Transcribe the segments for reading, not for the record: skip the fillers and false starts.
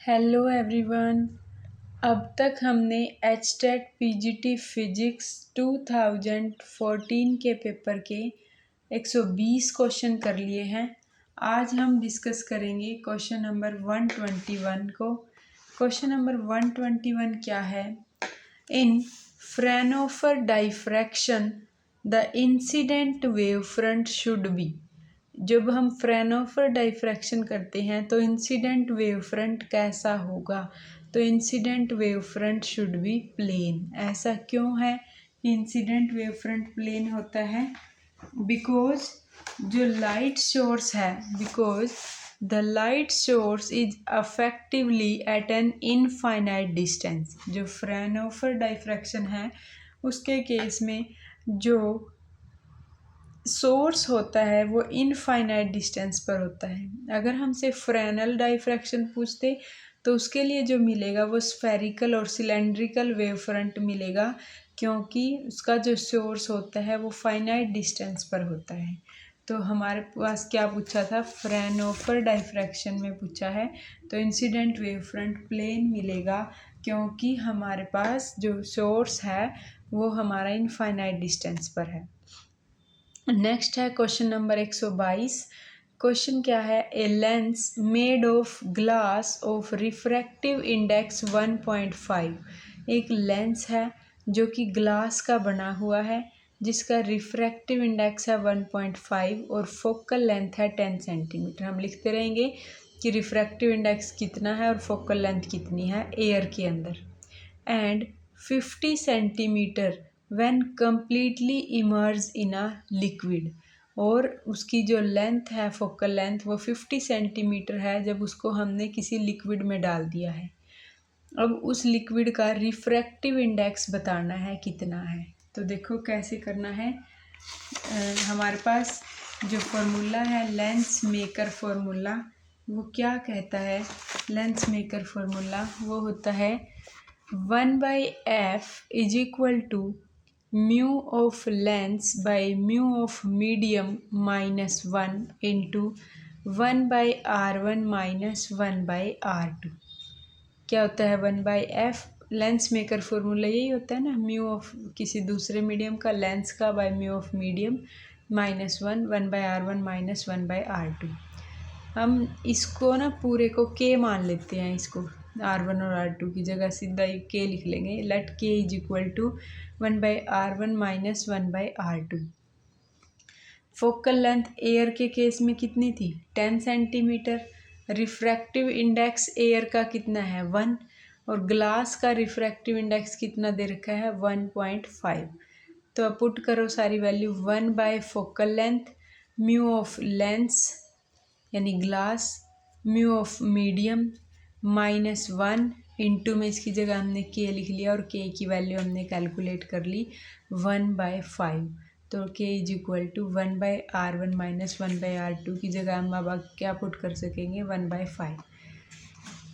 Hello everyone. अब तक हमने एचटेट पीजीटी फिजिक्स 2014 के पेपर के 120 क्वेश्चन कर लिए हैं। आज हम डिस्कस करेंगे क्वेश्चन नंबर 121 को। क्वेश्चन नंबर 121 क्या है? In Fraunhofer diffraction the incident wave front should be. जब हम फ्रेनहोफर डाइफ्रैक्शन करते हैं तो इंसिडेंट वेव फ्रंट कैसा होगा? तो incident wave front should be plane. ऐसा क्यों है इंसिडेंट वेव फ्रंट प्लेन होता है? बिकॉज जो लाइट सोर्स है, because the light source is effectively at an infinite distance. जो फ्रेनहोफर डाइफ्रैक्शन है उसके केस में जो सोर्स होता है वो इनफाइनाइट डिस्टेंस पर होता है। अगर हमसे फ्रेनल डाइफ्रैक्शन पूछते तो उसके लिए जो मिलेगा वो स्फेरिकल और सिलेंड्रिकल वेव फ्रंट मिलेगा, क्योंकि उसका जो सोर्स होता है वो फाइनाइट डिस्टेंस पर होता है। तो हमारे पास क्या पूछा था? फ्रेनहोफर डाइफ्रैक्शन में पूछा है तो इंसिडेंट वेव फ्रंट प्लेन मिलेगा, क्योंकि हमारे पास जो सोर्स है वो हमारा इनफाइनाइट डिस्टेंस पर है। नेक्स्ट है क्वेश्चन नंबर 122। क्वेश्चन क्या है? A lens made of glass of refractive index 1.5। एक लेंस है जो कि ग्लास का बना हुआ है जिसका रिफ्रैक्टिव इंडेक्स है 1.5 और फोकल लेंथ है 10 सेंटीमीटर। हम लिखते रहेंगे कि रिफ्रैक्टिव इंडेक्स कितना है और फोकल लेंथ कितनी है एयर के अंदर। And 50 centimetre when completely emerge in a liquid. और उसकी जो लेंथ है, फोकल लेंथ, वो 50 सेंटीमीटर है जब उसको हमने किसी लिक्विड में डाल दिया है। अब उस लिक्विड का रिफ्रैक्टिव इंडेक्स बताना है कितना है। तो देखो कैसे करना है। हमारे पास जो फॉर्मूला है लेंस मेकर फॉर्मूला, वो क्या कहता है? लेंस मेकर फॉर्मूला वो होता है 1/f is equal to mu of lens by mu of medium minus 1 into 1/r1 minus 1/r2। क्या होता है 1/f? लेंस मेकर फॉर्मूला यही होता है ना, म्यू ऑफ किसी दूसरे मीडियम का, लेंस का, by mu of medium minus 1/r1 minus 1/r2। हम इसको ना पूरे को k मान लेते हैं, इसको r1 और r2 की जगह सीधा k लिख लेंगे। Let k is equal to 1/r1 minus 1/r2। Focal length air के केस में कितनी थी? 10 सेंटीमीटर। रिफ्रैक्टिव इंडेक्स एयर का कितना है? 1। और ग्लास का रिफ्रैक्टिव इंडेक्स कितना दे रखा है? 1.5। तो अब पुट करो सारी value. 1 focal length, mu of lens यानी glass, mu of medium minus 1 into में इसकी जगह हमने k लिख लिया और k की वैल्यू हमने कैलकुलेट कर ली 1/5। तो k is equal to 1/r1 minus 1/r2 की जगह हम अब क्या पुट कर सकेंगे? 1/5।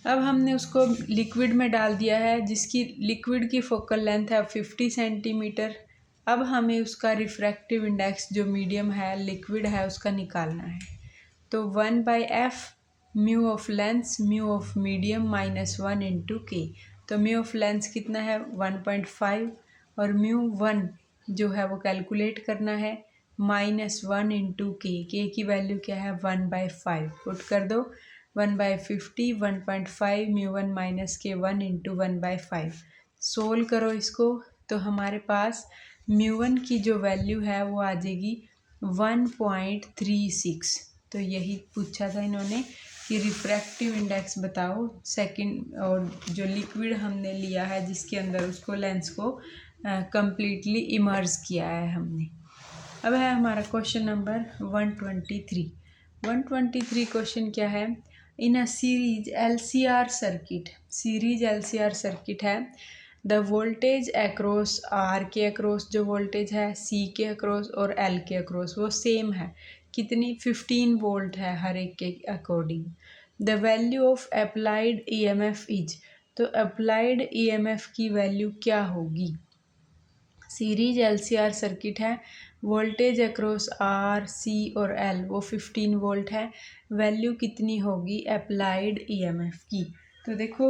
अब हमने उसको लिक्विड में डाल दिया है जिसकी लिक्विड की फोकल लेंथ है 50 सेंटीमीटर। अब हमें उसका रिफ्रैक्टिव इंडेक्स जो मीडियम है, लिक्विड है, उसका निकालना है। तो 1/f mu of lens mu of medium minus 1 into के। तो म्यू ऑफ लेंस कितना है? 1.5 और म्यू 1 जो है वो कैलकुलेट करना है माइनस 1 इंटू के की वैल्यू क्या है? 1/5। पुट कर दो 1/50 1.5 म्यू 1 माइनस के 1 इंटू 1/5। सोल्व करो इसको तो हमारे पास म्यू 1 की जो वैल्यू है वो आ जाएगी 1.36। तो यही पूछा था इन्होंने कि रिफ्रैक्टिव इंडेक्स बताओ सेकंड, और जो लिक्विड हमने लिया है जिसके अंदर उसको लेंस को कम्प्लीटली इमर्ज किया है हमने। अब है हमारा क्वेश्चन नंबर 123। 123 क्वेश्चन क्या है? In a series LCR circuit, series LCR circuit है, द वोल्टेज अक्रॉस R के अक्रॉस जो वोल्टेज है, C के अक्रॉस और L के अक्रॉस वो सेम है। कितनी? 15 वोल्ट है हर एक के according. The value of applied EMF is. तो अप्लाइड EMF की वैल्यू क्या होगी? सीरीज LCR सर्किट है, वोल्टेज अक्रॉस R, C और L वो 15 वोल्ट है। वैल्यू कितनी होगी अप्लाइड EMF की? तो देखो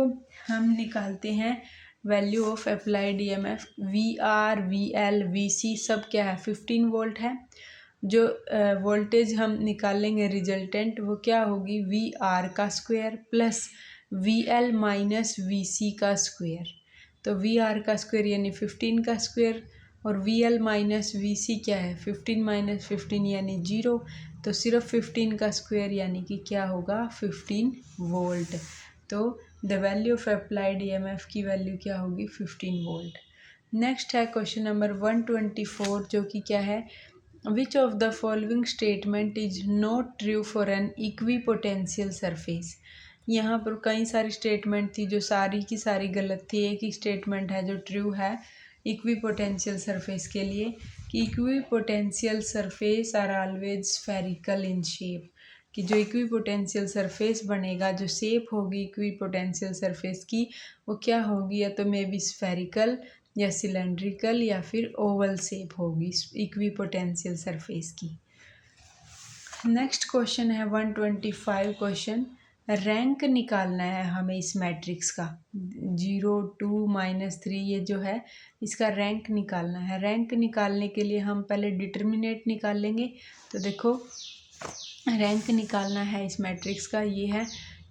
हम निकालते हैं value of applied EMF. V R, V L, V C सब क्या है 15 वोल्ट है। जो वोल्टेज हम निकालेंगे रिजल्टेंट वो क्या होगी वी आर का square plus V L minus V C का स्क्वायर। तो वी आर का स्क्वायर यानी 15 का स्क्वायर और वी एल माइनस वी सी क्या है 15 माइनस 15 यानी 0। तो सिर्फ 15 का स्क्वायर यानी कि क्या होगा 15 वोल्ट। तो the value of applied EMF की वैल्यू क्या होगी 15 वोल्ट। नेक्स्ट है क्वेश्चन नंबर 124 जो कि क्या है which of the following statement is not true for an equipotential surface. यहाँ पर कई सारी स्टेटमेंट थी जो सारी की सारी गलत थी। एक ही स्टेटमेंट है जो ट्रू है इक्विपोटेंशियल सरफेस के लिए कि equipotential surface are always spherical in shape. कि जो इक्विपोटेंशियल सरफेस बनेगा जो शेप होगी इक्विपोटेंशियल सरफेस की वो क्या होगी या तो मे बी स्फेरिकल या सिलेंड्रिकल या फिर ओवल शेप होगी इक्विपोटेंशियल सरफेस की। नेक्स्ट क्वेश्चन है 125 क्वेश्चन। रैंक निकालना है हमें इस मैट्रिक्स का 0 2 -3 ये जो है इसका रैंक निकालना है। रैंक निकालने के लिए हम पहले डिटर्मिनेंट निकाल लेंगे। तो देखो रैंक निकालना है इस मैट्रिक्स का ये है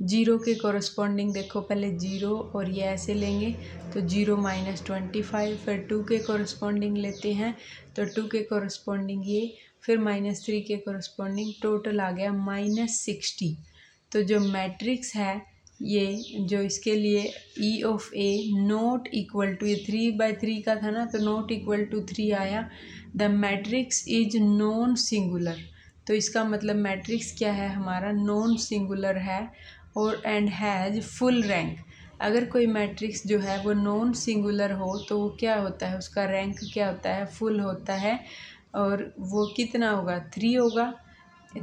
0 के कॉरस्पॉन्डिंग देखो पहले 0 और ये ऐसे लेंगे तो 0 -25। फिर 2 के कॉरस्पॉन्डिंग लेते हैं तो 2 के कॉरस्पॉन्डिंग ये फिर -3 के कॉरस्पॉन्डिंग टोटल आ गया -60। तो जो मैट्रिक्स है ये जो इसके लिए E of A not equal to ये 3/3 का था ना तो नॉट इक्वल टू 3 आया। The matrix is non singular. तो इसका मतलब मैट्रिक्स क्या है हमारा नॉन सिंगुलर है और एंड हैज़ फुल रैंक। अगर कोई मैट्रिक्स जो है वो नॉन सिंगुलर हो तो वो क्या होता है उसका रैंक क्या होता है फुल होता है। और वो कितना होगा 3 होगा।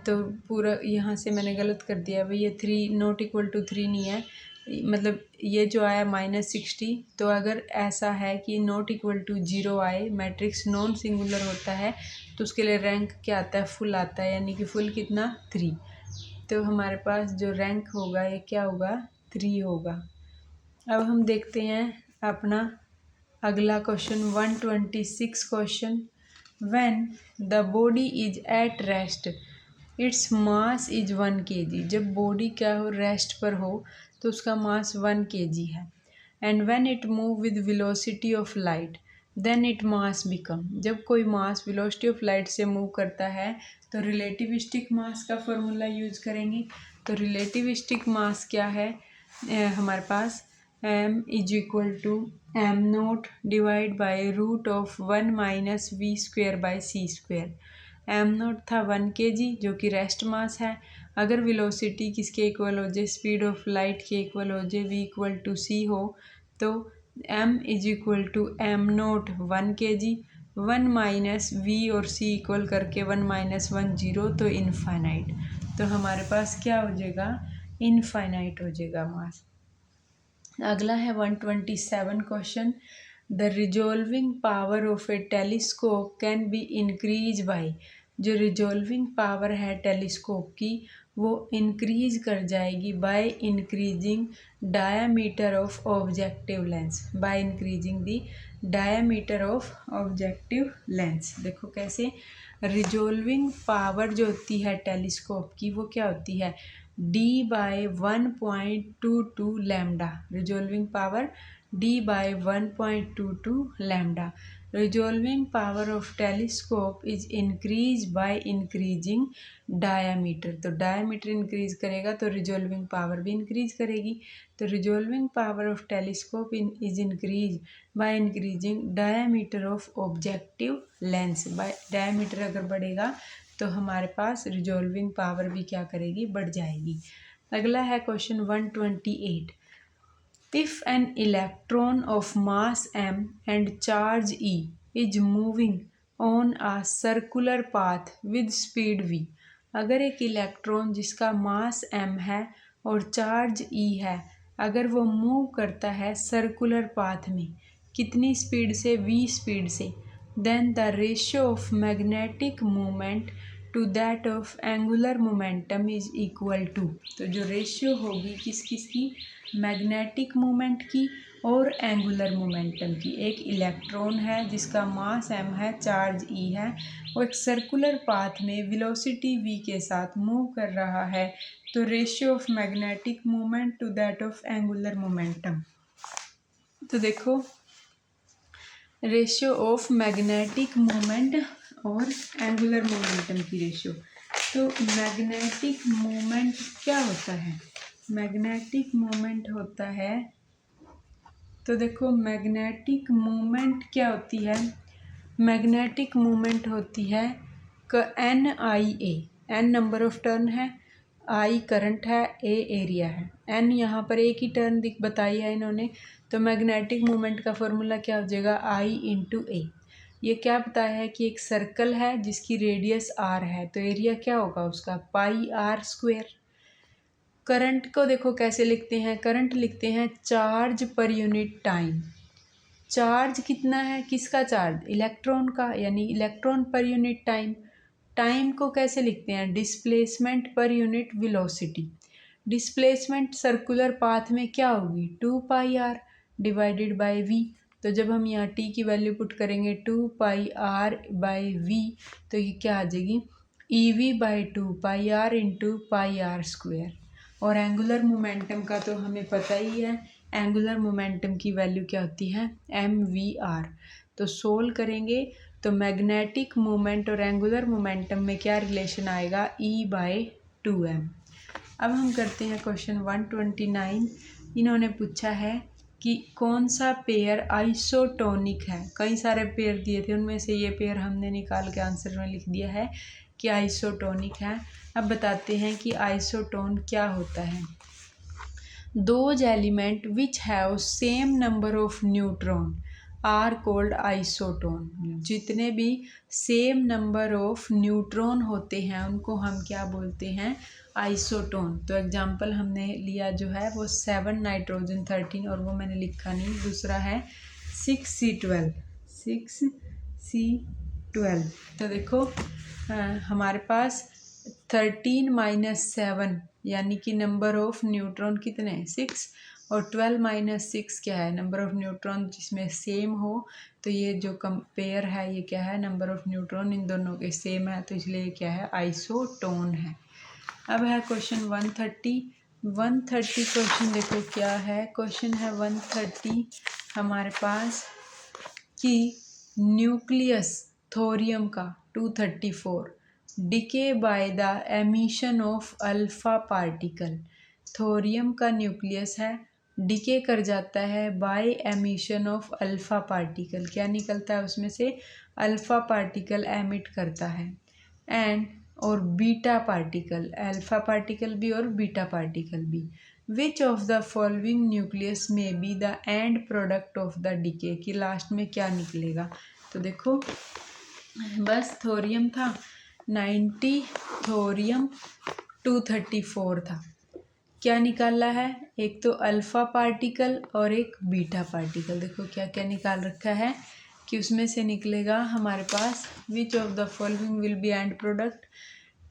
तो पूरा यहाँ से मैंने गलत कर दिया भाई ये 3 नॉट इक्वल टू 3 नहीं है मतलब ये जो आया -60। तो अगर ऐसा है कि नॉट इक्वल टू 0 आए मैट्रिक्स नॉन सिंगुलर होता है तो उसके लिए रैंक क्या आता है फुल आता है यानी कि फुल कितना 3। तो हमारे पास जो रैंक होगा ये क्या होगा 3 होगा। अब हम देखते हैं अपना अगला question 126 question. When the body is at rest its mass is 1 kg। जब बॉडी क्या हो रेस्ट पर हो तो उसका मास 1 kg है। And when it move with velocity of light then it mass become. जब कोई मास वेलोसिटी ऑफ लाइट से मूव करता है तो रिलेटिविस्टिक मास का फॉर्मूला यूज करेंगे। तो रिलेटिविस्टिक मास क्या है हमारे पास m is equal to m not divide by √1 - v²/c²। M not था 1 kg जो कि रेस्ट मास है। अगर वेलोसिटी किसके इक्वल हो जाए स्पीड ऑफ लाइट के इक्वल हो जाए v इक्वल टू सी हो तो m is equal to M not 1 kg 1 minus v और c इक्वल करके 1 - 1 0 तो इनफाइनाइट। तो हमारे पास क्या हो जाएगा इनफाइनाइट हो जाएगा मास। अगला है 127 question. The resolving power of A telescope can be increase by. जो रिजॉल्विंग पावर है टेलीस्कोप की वो इंक्रीज कर जाएगी bye increasing diameter of objective lens. By increasing the diameter of objective lens. देखो कैसे रिजॉल्विंग पावर जो होती है टेलीस्कोप की वो क्या होती है d/1.22 lambda. Resolving power d/1.22 lambda. Resolving power of telescope is increase by increasing diameter. तो डायामीटर इंक्रीज करेगा तो रिजॉल्विंग पावर भी इंक्रीज करेगी। तो resolving power of telescope is increase by increasing diameter of objective lens. By diameter अगर बढ़ेगा तो हमारे पास रिजॉल्विंग पावर भी क्या करेगी बढ़ जाएगी। अगला है question 128। If an electron of mass m and charge e is moving on a circular path with speed v। अगर एक इलेक्ट्रॉन जिसका मास m है और चार्ज e है अगर वो मूव करता है सर्कुलर पाथ में कितनी स्पीड से v स्पीड से then the ratio of magnetic movement to that of angular momentum is equal to. तो जो रेशियो होगी किस किस की, मैग्नेटिक मोमेंट की और एंगुलर मोमेंटम की। एक इलेक्ट्रॉन है जिसका मास m है, चार्ज e है, वो एक सर्कुलर पाथ में वेलोसिटी v के साथ मूव कर रहा है। तो ratio of magnetic moment to that of angular momentum. तो देखो रेशियो ऑफ मैग्नेटिक मोमेंट और एंगुलर मोमेंटम की रेशियो। तो मैग्नेटिक मोमेंट क्या होता है, मैग्नेटिक मोमेंट होता है, तो देखो मैग्नेटिक मोमेंट क्या होती है, मैग्नेटिक मोमेंट होती है NIA, N number of turn है, I करंट है, A एरिया है, N यहाँ पर एक ही टर्न बताई है इन्होंने। तो मैग्नेटिक मोमेंट का फॉर्मूला क्या हो जाएगा, I इंटू A। ये क्या बताया है कि एक सर्कल है जिसकी रेडियस R है, तो एरिया क्या होगा उसका, पाई R स्क्वायर। करंट को देखो कैसे लिखते हैं, करंट लिखते हैं charge per unit time. Charge कितना है, किसका चार्ज, इलेक्ट्रॉन का, यानी electron per unit time. Time को कैसे लिखते हैं, displacement per unit velocity. Displacement circular path में क्या होगी, 2 pi are divided by we. तो जब हम यहाँ टी की वैल्यू पुट करेंगे 2 पाई आर बाई वी, तो ये क्या आ जाएगी, EV by 2 pi r into pi r square. और एंगुलर मोमेंटम का तो हमें पता ही है, एंगुलर मोमेंटम की वैल्यू क्या होती है, MVR। तो सोल्व करेंगे तो मैग्नेटिक मोमेंट और एंगुलर मोमेंटम में क्या रिलेशन आएगा, E/2m। अब हम करते हैं क्वेश्चन 129। इन्होंने पूछा है कि कौन सा पेयर आइसोटोनिक है। कई सारे पेयर दिए थे, उनमें से ये पेयर हमने निकाल के आंसर में लिख दिया है कि आइसोटोनिक है। अब बताते हैं कि आइसोटोन क्या होता है। Those element which have same number of neutron are called isotone. जितने भी सेम नंबर ऑफ न्यूट्रॉन होते हैं उनको हम क्या बोलते हैं, आइसोटोन। तो एग्जांपल हमने लिया जो है वो 7 नाइट्रोजन 13, और वो मैंने लिखा नहीं, दूसरा है 6C12, 6C12। तो देखो हमारे पास 13 माइनस 7 यानी कि नंबर ऑफ न्यूट्रॉन कितने, 6, और 12 माइनस 6 क्या है, नंबर ऑफ न्यूट्रॉन जिसमें सेम हो। तो ये जो कंपेयर है ये क्या है, नंबर ऑफ न्यूट्रॉन इन दोनों के सेम है, तो इसलिए क्या है, आइसोटोन है। अब है क्वेश्चन 130। 130 क्वेश्चन देखो क्या है, क्वेश्चन है 130 हमारे पास कि न्यूक्लियस थोरियम का 234 decay by the emission of alpha particle. Thorium का न्यूक्लियस है, डिके कर जाता है by emission of alpha particle. क्या निकलता है उसमें से, अल्फा पार्टिकल एमिट करता है। एंड और बीटा पार्टिकल, अल्फा पार्टिकल भी और बीटा पार्टिकल भी। Which of the following nucleus में be the end product of the decay, कि लास्ट में क्या निकलेगा। तो देखो बस थोरियम था 90, थोरियम 234 था। क्या निकाला है, एक तो अल्फा पार्टिकल और एक बीटा पार्टिकल। देखो क्या क्या निकाल रखा है कि उसमें से निकलेगा हमारे पास which of the following will be end product,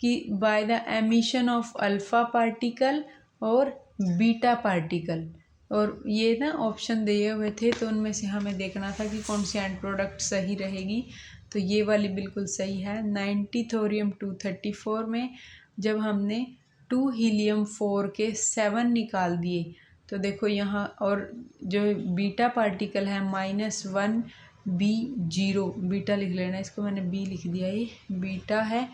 कि by the emission of alpha particle और बीटा पार्टिकल। और ये ना ऑप्शन दिए हुए थे, तो उनमें से हमें देखना था कि कौन सी एंड प्रोडक्ट सही रहेगी। तो ये वाली बिल्कुल सही है। 90 थोरियम 234 में जब हमने 2 हीलियम 4 के 7 निकाल दिए, तो देखो यहाँ, और जो बीटा पार्टिकल है -1B0, बीटा लिख लेना, इसको मैंने बी लिख दिया, ये बीटा है।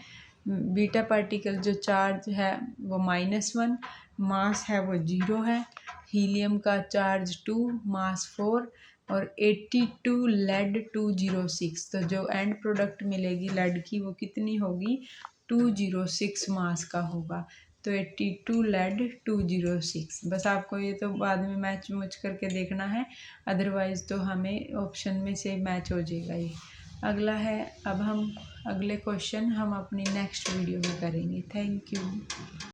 बीटा पार्टिकल जो चार्ज है वो -1, मास है वो 0 है। हीलियम का चार्ज 2, मास 4, और 82 लेड 206। तो जो एंड प्रोडक्ट मिलेगी लेड की वो कितनी होगी, 206 मास का होगा। तो 82 लेड 206। बस आपको ये तो बाद में मैच मुच करके देखना है, अदरवाइज़ तो हमें ऑप्शन में से मैच हो जाएगा ये। अगला है, अब हम अगले क्वेश्चन हम अपनी नेक्स्ट वीडियो में करेंगे। Thank you.